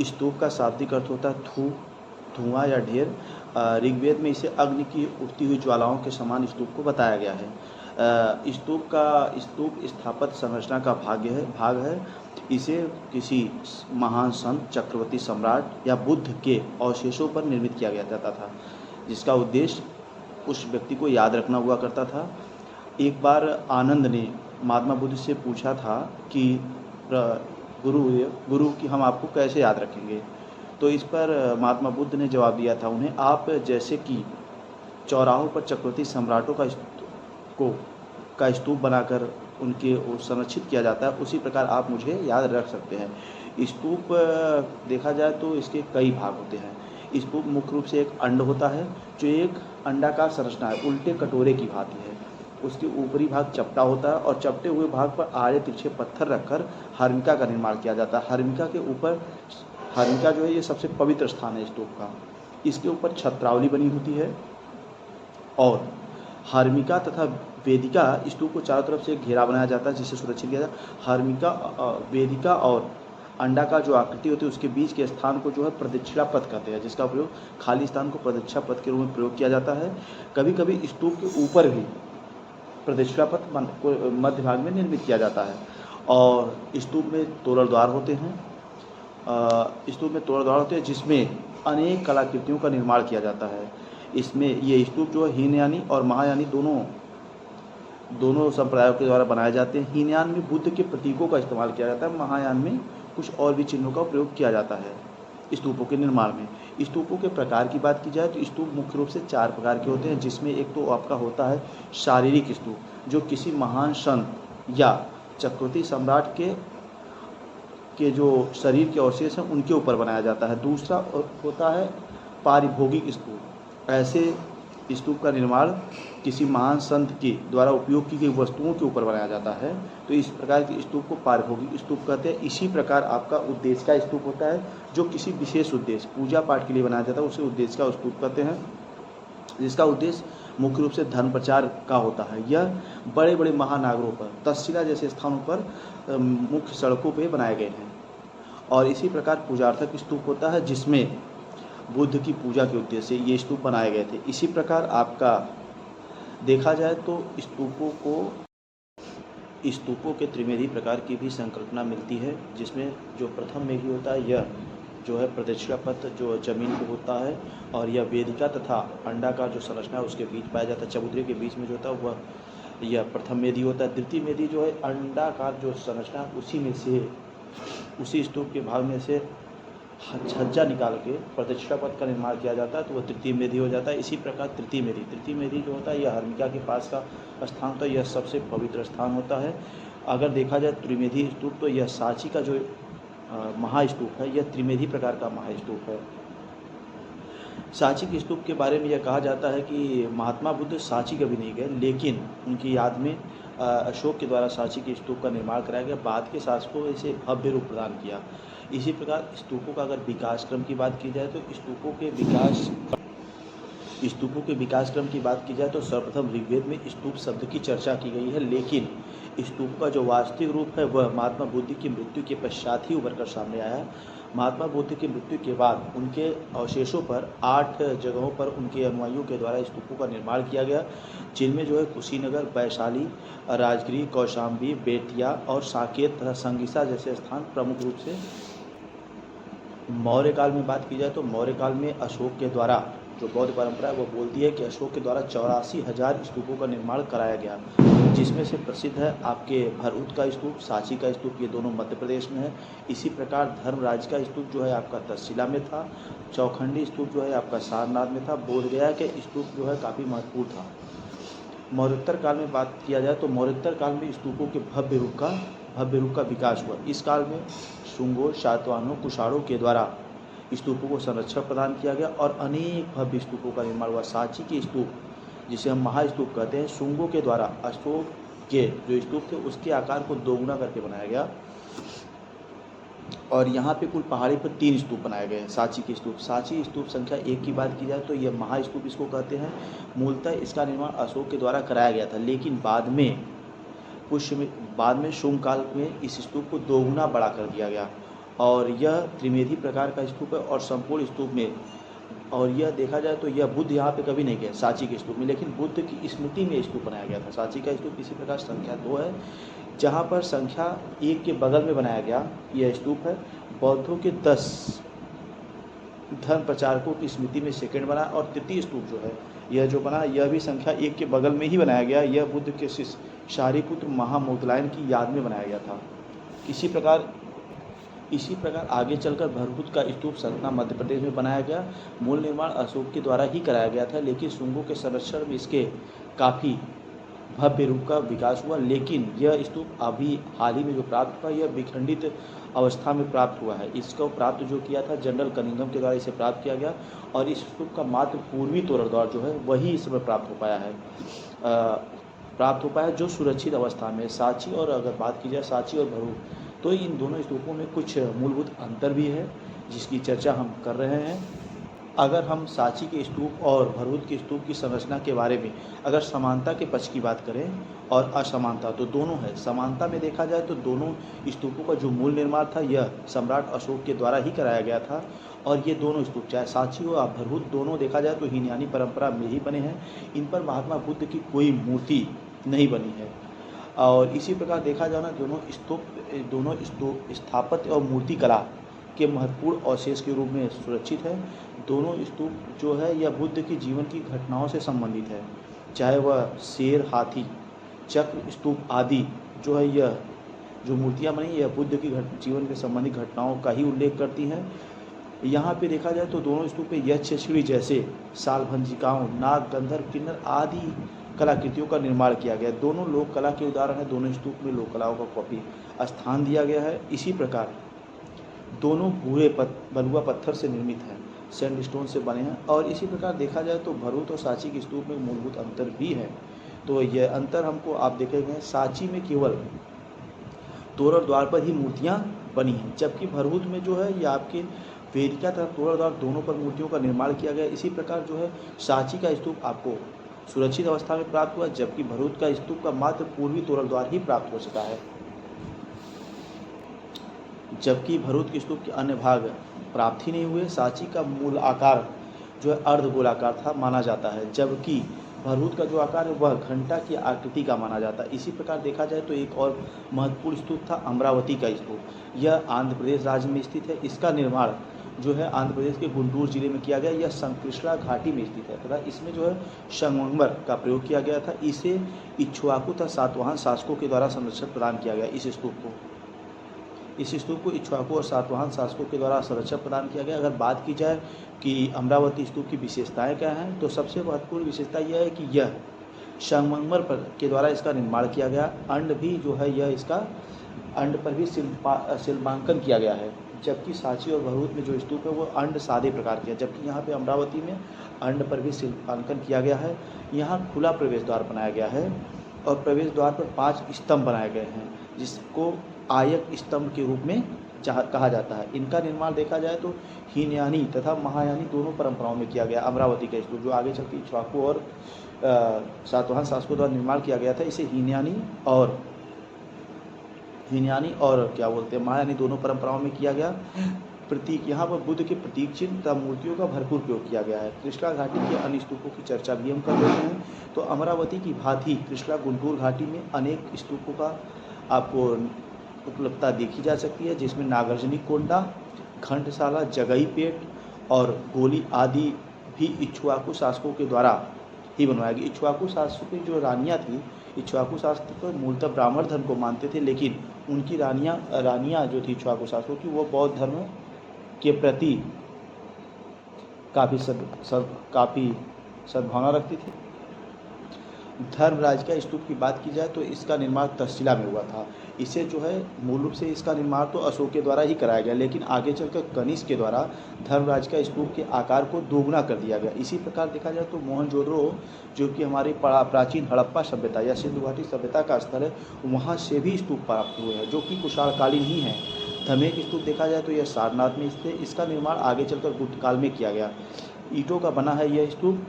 स्तूप का शाब्दिक अर्थ होता है धुआं या ढेर। ऋग्वेद में इसे अग्नि की उठती हुई ज्वालाओं के समान स्तूप को बताया गया है। स्तूप स्थापत्य संरचना का भाग है। इसे किसी महान संत, चक्रवर्ती सम्राट या बुद्ध के अवशेषों पर निर्मित किया गया जाता था, जिसका उद्देश्य उस व्यक्ति को याद रखना हुआ करता था। एक बार आनंद ने महात्मा बुद्ध से पूछा था कि गुरु कि हम आपको कैसे याद रखेंगे। तो इस पर महात्मा बुद्ध ने जवाब दिया था उन्हें, आप जैसे कि चौराहों पर चक्रवर्ती सम्राटों का स्तूप बनाकर उनके संरक्षित किया जाता है, उसी प्रकार आप मुझे याद रख सकते हैं। स्तूप देखा जाए तो इसके कई भाग होते हैं। स्तूप मुख्य रूप से एक अंड होता है जो एक अंडाकार संरचना है, उल्टे कटोरे की भांति है। उसके ऊपरी भाग चपटा होता है और चपटे हुए भाग पर आड़े तिरछे पत्थर रखकर हर्मिका का निर्माण किया जाता है। हर्मिका जो है ये सबसे पवित्र स्थान है स्तूप का। इसके ऊपर छत्रावली बनी होती है और हर्मिका तथा वेदिका स्तूप को चारों तरफ से एक घेरा बनाया जाता है जिसे सुरक्षित किया जाता है। वेदिका और अंडा का जो आकृति होती है उसके बीच के स्थान को जो है प्रदक्षिणा पथ कहते हैं, जिसका प्रयोग खाली स्थान को प्रदक्षिणा पथ के रूप में प्रयोग किया जाता है। कभी कभी स्तूप के ऊपर भी प्रदक्षिणा पथ मध्य भाग में निर्मित किया जाता है। और स्तूप में तोरण द्वार होते हैं जिसमें अनेक कलाकृतियों का निर्माण किया जाता है। इसमें ये स्तूप जो है हीनयानी और महायानी दोनों संप्रदायों के द्वारा बनाए जाते हैं। हीनयान में बुद्ध के प्रतीकों का इस्तेमाल किया जाता है, महायान में कुछ और भी चिन्हों का प्रयोग किया जाता है स्तूपों के निर्माण में। स्तूपों के प्रकार की बात की जाए तो स्तूप मुख्य रूप से 4 प्रकार के होते हैं, जिसमें एक तो आपका होता है शारीरिक स्तूप, जो किसी महान संत या चक्रवर्ती सम्राट के जो शरीर के अवशेष हैं उनके ऊपर बनाया जाता है। दूसरा होता है पारिभोगिक स्तूप। ऐसे स्तूप का निर्माण किसी महान संत के द्वारा उपयोग की गई वस्तुओं के ऊपर बनाया जाता है, तो इस प्रकार के स्तूप को पारिभोगिक स्तूप कहते हैं। इसी प्रकार आपका उद्देश्य का स्तूप होता है, जो किसी विशेष उद्देश्य पूजा पाठ के लिए बनाया जाता है, उसे उद्देश्य का स्तूप कहते हैं, जिसका उद्देश्य मुख्य रूप से धर्म प्रचार का होता है। यह बड़े बड़े महानगरों पर, तक्षशिला जैसे स्थानों पर मुख्य सड़कों पर बनाए गए हैं। और इसी प्रकार पूजार्थक स्तूप होता है, जिसमें बुद्ध की पूजा के उद्देश्य से ये स्तूप बनाए गए थे। इसी प्रकार आपका देखा जाए तो स्तूपों के त्रिमेदी प्रकार की भी संकल्पना मिलती है, जिसमें जो प्रथम मेघी होता है यह जो है प्रदक्षिणा पथ जो जमीन को होता है, और यह वेदिका तथा अंडाकार जो संरचना है उसके बीच पाया जाता है, चबूतरे के बीच में जो होता है वह यह प्रथम मेदी होता है। द्वितीय मेदी जो है अंडाकार जो संरचना उसी स्तूप के भाग में से छज्जा निकाल के प्रदक्षिणा पथ का निर्माण किया जाता है, तो वह तृतीय मेदी हो जाता है। इसी प्रकार तृतीय मेदी जो होता है यह हर्मिका के पास का स्थान होता है, यह सबसे पवित्र स्थान होता है। अगर देखा जाए त्रिमेधी स्तूप तो यह सांची का जो महास्तूप है, यह त्रिमेधी प्रकार का महास्तूप है। सांची के स्तूप के बारे में यह कहा जाता है कि महात्मा बुद्ध सांची कभी नहीं गए, लेकिन उनकी याद में अशोक के द्वारा सांची के स्तूप का निर्माण कराया गया। बाद के शासकों को इसे भव्य रूप प्रदान किया। इसी प्रकार स्तूपों का अगर विकास क्रम की बात की जाए तो स्तूपों के विकास क्रम की बात की जाए तो सर्वप्रथम ऋग्वेद में स्तूप शब्द की चर्चा की गई है, लेकिन स्तूप का जो वास्तविक रूप है वह महात्मा बुद्ध की मृत्यु के पश्चात ही उभर कर सामने आया। महात्मा बुद्ध की मृत्यु के बाद उनके अवशेषों पर 8 जगहों पर उनके अनुयायियों के द्वारा स्तूपों का निर्माण किया गया, जिनमें जो है कुशीनगर, वैशाली, राजगिरी, कौशाम्बी, बेतिया और साकेत तथा संगीसा जैसे स्थान प्रमुख रूप से। मौर्य काल में बात की जाए तो मौर्य काल में अशोक के द्वारा जो बौद्ध परंपरा है वो बोलती है कि अशोक के द्वारा 84,000 स्तूपों का निर्माण कराया गया, जिसमें से प्रसिद्ध है आपके भरहुत का स्तूप, सांची का स्तूप, ये दोनों मध्य प्रदेश में है। इसी प्रकार धर्मराज का स्तूप जो है आपका तक्षशिला में था। चौखंडी स्तूप जो है आपका सारनाथ में था। बोधगया के स्तूप जो है काफ़ी महत्वपूर्ण था। मौर्योत्तर काल में बात किया जाए तो मौर्योत्तर काल में स्तूपों के भव्य रूप का विकास हुआ। इस काल में शुंगों, शातवाहनों, कुषाणों के द्वारा स्तूपों को संरक्षण प्रदान किया गया और अनेक भव्य स्तूपों का निर्माण हुआ। सांची के स्तूप जिसे हम महास्तूप कहते हैं, शुंगों के द्वारा अशोक के जो स्तूप थे उसके आकार को दोगुना करके बनाया गया, और यहाँ पे कुल पहाड़ी पर 3 स्तूप बनाए गए हैं। सांची के स्तूप, सांची स्तूप संख्या 1 की बात की जाए तो यह महास्तूप इसको कहते हैं। मूलतः इसका निर्माण अशोक के द्वारा कराया गया था, लेकिन बाद में शुंग काल में इस स्तूप को दोगुना बड़ा कर दिया गया और यह त्रिवेदी प्रकार का स्तूप है और संपूर्ण स्तूप में, और यह देखा जाए तो यह बुद्ध यहाँ पे कभी नहीं गए सांची के स्तूप में, लेकिन बुद्ध की स्मृति में स्तूप बनाया गया था। सांची का स्तूप इसी प्रकार संख्या 2 है, जहाँ पर संख्या 1 के बगल में बनाया गया यह स्तूप है। बौद्धों के 10 धर्म प्रचारकों की स्मृति में सेकंड बना, और तृतीय स्तूप जो है यह जो बना यह भी संख्या 1 के बगल में ही बनाया गया। यह बुद्ध के शिष्य शारिपुत्र महामोदलायन की याद में बनाया गया था। इसी प्रकार आगे चलकर भरहुत का स्तूप सतना मध्य प्रदेश में बनाया गया। मूल निर्माण अशोक के द्वारा ही कराया गया था, लेकिन शुंगों के संरक्षण में इसके काफ़ी भव्य रूप का विकास हुआ। लेकिन यह स्तूप अभी हाल ही में जो प्राप्त हुआ यह विखंडित अवस्था में प्राप्त हुआ है। इसको प्राप्त जो किया था जनरल कनिंघम के द्वारा इसे प्राप्त किया गया, और इस स्तूप का मात्र पूर्वी तोरणद्वार जो है वही इस समय प्राप्त हो पाया जो सुरक्षित अवस्था में। सांची और अगर बात की जाए सांची और भरू, तो इन दोनों स्तूपों में कुछ मूलभूत अंतर भी है जिसकी चर्चा हम कर रहे हैं। अगर हम सांची के स्तूप और भरहुत के स्तूप की संरचना के बारे में अगर समानता के पक्ष की बात करें और असमानता, तो दोनों है। समानता में देखा जाए तो दोनों स्तूपों का जो मूल निर्माण था यह सम्राट अशोक के द्वारा ही कराया गया था, और ये दोनों स्तूप चाहे सांची हो या भरहुत दोनों देखा जाए तो हीनयानी परंपरा में ही बने हैं। इन पर महात्मा बुद्ध की कोई मूर्ति नहीं बनी है। और इसी प्रकार देखा जाए ना दोनों स्तूप स्थापत्य और मूर्ति कला के महत्वपूर्ण अवशेष के रूप में सुरक्षित है। दोनों स्तूप जो है यह बुद्ध की जीवन की घटनाओं से संबंधित है, चाहे वह शेर, हाथी, चक्र, स्तूप आदि जो है यह जो मूर्तियाँ बनी यह बुद्ध की जीवन के संबंधित घटनाओं का ही उल्लेख करती हैं। यहाँ पे देखा जाए तो दोनों स्तूप में यक्षशिणी जैसे सालभंजिकाओं, नाग, गंधर्व, किन्नर आदि कलाकृतियों का निर्माण किया गया। दोनों लोक कला के उदाहरण है। दोनों स्तूप में लोक कलाओं का काफ़ी स्थान दिया गया है। इसी प्रकार दोनों भूरे बलुआ पत्थर से निर्मित हैं, सैंडस्टोन से बने हैं। और इसी प्रकार देखा जाए तो भरहुत और सांची के स्तूप में मूलभूत अंतर भी है। तो यह अंतर हमको आप देखेंगे सांची में केवल तोरण द्वार पर ही मूर्तियाँ बनी हैं, जबकि भरहुत में जो है ये आपके वेदिका तथा तोरण द्वार दोनों पर मूर्तियों का निर्माण किया गया। इसी प्रकार जो है सांची का स्तूप आपको सुरक्षित अवस्था में प्राप्त हुआ, जबकि भरहुत का स्तूप का मात्र पूर्वी तोरण द्वार ही प्राप्त हो सका है। जबकि भरहुत के स्तूप के अन्य भाग प्राप्त ही नहीं हुए। सांची का मूल आकार जो है अर्धगोलाकार था माना जाता है, जबकि भरहुत का जो आकार है वह घंटा की आकृति का माना जाता है। इसी प्रकार देखा जाए तो एक और महत्वपूर्ण स्तूप था अमरावती का स्तूप। यह आंध्र प्रदेश राज्य में स्थित है। इसका निर्माण जो है आंध्र प्रदेश के गुंटूर जिले में किया गया। यह संकृष्णा घाटी में स्थित है तथा इसमें जो है संगमरमर का प्रयोग किया गया था। इसे इक्ष्वाकु तथा सातवाहन शासकों के द्वारा संरक्षण प्रदान किया गया। इस स्तूप को इक्ष्वाकु और सातवाहन शासकों के द्वारा संरक्षण प्रदान किया गया। अगर बात की जाए कि अमरावती स्तूप की विशेषताएं क्या हैं, तो सबसे महत्वपूर्ण विशेषता यह है कि यह संगमरमर के द्वारा इसका निर्माण किया गया। अंड भी जो है यह इसका अंड पर भी शिल्पांकन किया गया है, जबकि सांची और भरहुत में जो स्तूप है वो अंड सादे प्रकार के हैं, जबकि यहाँ पे अमरावती में अंड पर भी शिल्पांकन किया गया है। यहाँ खुला प्रवेश द्वार बनाया गया है और प्रवेश द्वार पर 5 स्तंभ बनाए गए हैं, जिसको आयक स्तंभ के रूप में कहा जाता है। इनका निर्माण देखा जाए तो हीनयानी तथा महायानी दोनों परंपराओं में किया गया। अमरावती का स्तूप जो आगे चल के इक्ष्वाकु और सातवाहन शासकों द्वारा निर्माण किया गया था, इसे हीनयानी और क्या बोलते हैं महायानी दोनों परंपराओं में किया गया। प्रतीक यहाँ पर बुद्ध के प्रतीक चिन्ह तथा मूर्तियों का भरपूर प्रयोग किया गया है। कृष्णा घाटी के अन्य स्तूपों की चर्चा भी हम कर रहे हैं। तो अमरावती की भांति कृष्णा गुंटूर घाटी में अनेक स्तूपों का आपको उपलब्धता देखी जा सकती है, जिसमें नागार्जुनी कोंडा, घंटसाला, जगई पेट और गोली आदि भी इक्ष्वाकु शासकों के द्वारा ही बनवाया गया। इक्ष्वाकु शासकों की जो रानियाँ थी, इक्ष्वाकु शासक तो मूलतः ब्राह्मण धर्म को मानते थे, लेकिन उनकी रानियाँ जो थी इक्ष्वाकु शासकों की वो बौद्ध धर्म के प्रति काफ़ी सद्भावना रखती थी। धर्मराज का स्तूप की बात की जाए तो इसका निर्माण तक्षशिला में हुआ था। इसे जो है मूल रूप से इसका निर्माण तो अशोक के द्वारा ही कराया गया, लेकिन आगे चलकर कनिष्क के द्वारा धर्मराज का स्तूप के आकार को दोगुना कर दिया गया। इसी प्रकार देखा जाए तो मोहनजोदड़ो जो कि हमारी प्राचीन हड़प्पा सभ्यता या सिंधु घाटी सभ्यता का स्थल है, वहाँ से भी स्तूप प्राप्त हुए हैं जो कि कुशालकालीन ही हैं। धमेक स्तूप देखा जाए तो यह सारनाथ में स्थित है। इसका निर्माण आगे चलकर गुप्त काल में किया गया। ईंटों का बना है यह स्तूप।